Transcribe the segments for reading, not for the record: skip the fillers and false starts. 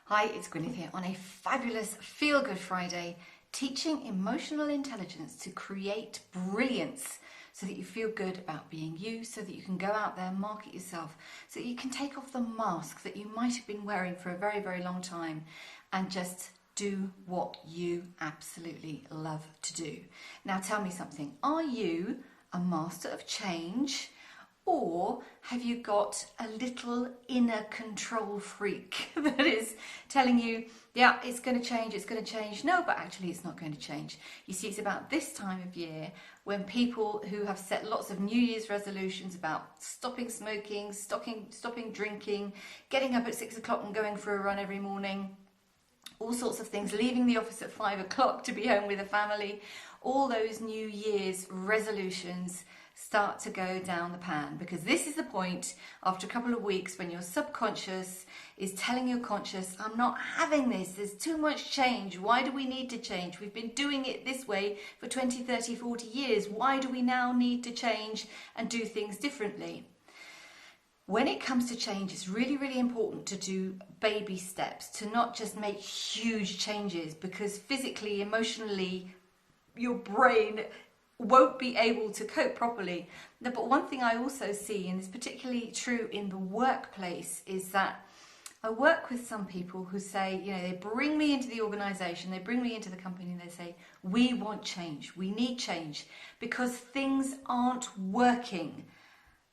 Hi, it's Gwyneth here on a fabulous Feel Good Friday, teaching emotional intelligence to create brilliance so that you feel good about being you, so that you can go out there and market yourself, so that you can take off the mask that you might have been wearing for a very, very long time and just do what you absolutely love to do. Now tell me something, are you a master of change? Or have you got a little inner control freak that is telling you, yeah, it's going to change, it's going to change. No, but actually it's not going to change. You see, it's about this time of year when people who have set lots of New Year's resolutions about stopping smoking, stopping drinking, getting up at 6 o'clock and going for a run every morning, all sorts of things, leaving the office at 5 o'clock to be home with a family, all those New Year's resolutions start to go down the pan, because this is the point after a couple of weeks when your subconscious is telling your conscious, I'm not having this, there's too much change, why do we need to change? We've been doing it this way for 20, 30, 40 years, why do we now need to change and do things differently? When it comes to change, it's really, really important to do baby steps, to not just make huge changes, because physically, emotionally, your brain won't be able to cope properly. But one thing I also see, and it's particularly true in the workplace, is that I work with some people who say, you know, they bring me into the organization, they bring me into the company and they say, we want change, we need change because things aren't working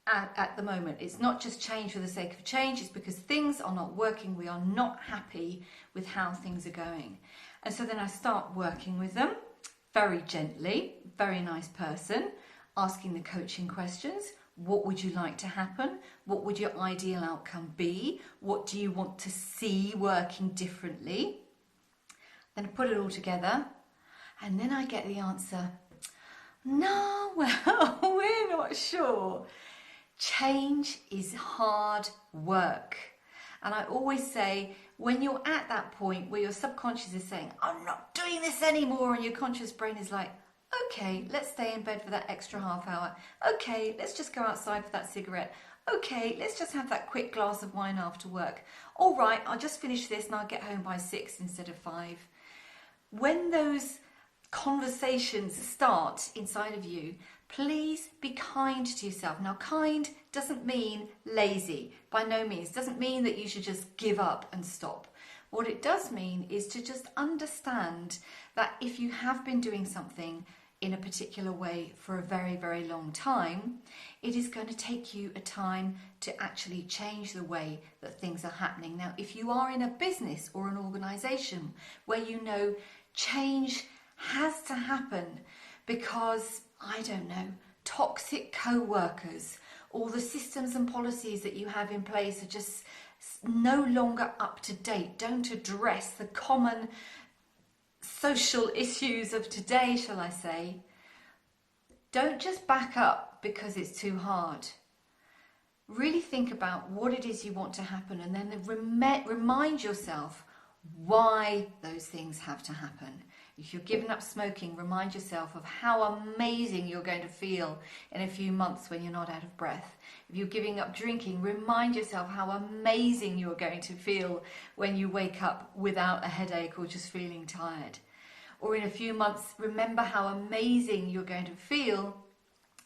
at the moment. It's not just change for the sake of change, it's because things are not working, we are not happy with how things are going. And so then I start working with them very gently, very nice person, asking the coaching questions. What would you like to happen? What would your ideal outcome be? What do you want to see working differently? Then I put it all together and then I get the answer, no, well, we're not sure. Change is hard work. And I always say, when you're at that point where your subconscious is saying, I'm not doing this anymore, and your conscious brain is like, okay, let's stay in bed for that extra half hour. Okay, let's just go outside for that cigarette. Okay, let's just have that quick glass of wine after work. All right, I'll just finish this and I'll get home by 6 instead of 5. When those conversations start inside of you, please be kind to yourself. Now, kind doesn't mean lazy, by no means. Doesn't mean that you should just give up and stop. What it does mean is to just understand that if you have been doing something in a particular way for a very, very long time, it is going to take you a time to actually change the way that things are happening. Now, if you are in a business or an organization where you know change has to happen because, I don't know, toxic co-workers, all the systems and policies that you have in place are just no longer up to date, don't address the common social issues of today, shall I say. Don't just back up because it's too hard. Really think about what it is you want to happen, and then remind yourself why those things have to happen. If you're giving up smoking, remind yourself of how amazing you're going to feel in a few months when you're not out of breath. If you're giving up drinking, remind yourself how amazing you're going to feel when you wake up without a headache or just feeling tired. Or in a few months, remember how amazing you're going to feel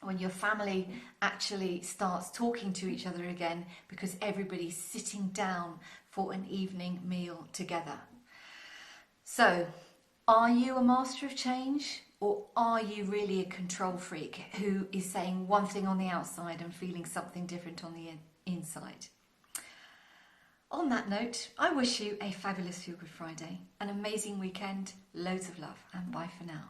when your family actually starts talking to each other again because everybody's sitting down for an evening meal together. So, are you a master of change, or are you really a control freak who is saying one thing on the outside and feeling something different on the inside? On that note, I wish you a fabulous Feel Good Friday, an amazing weekend, loads of love, and bye for now.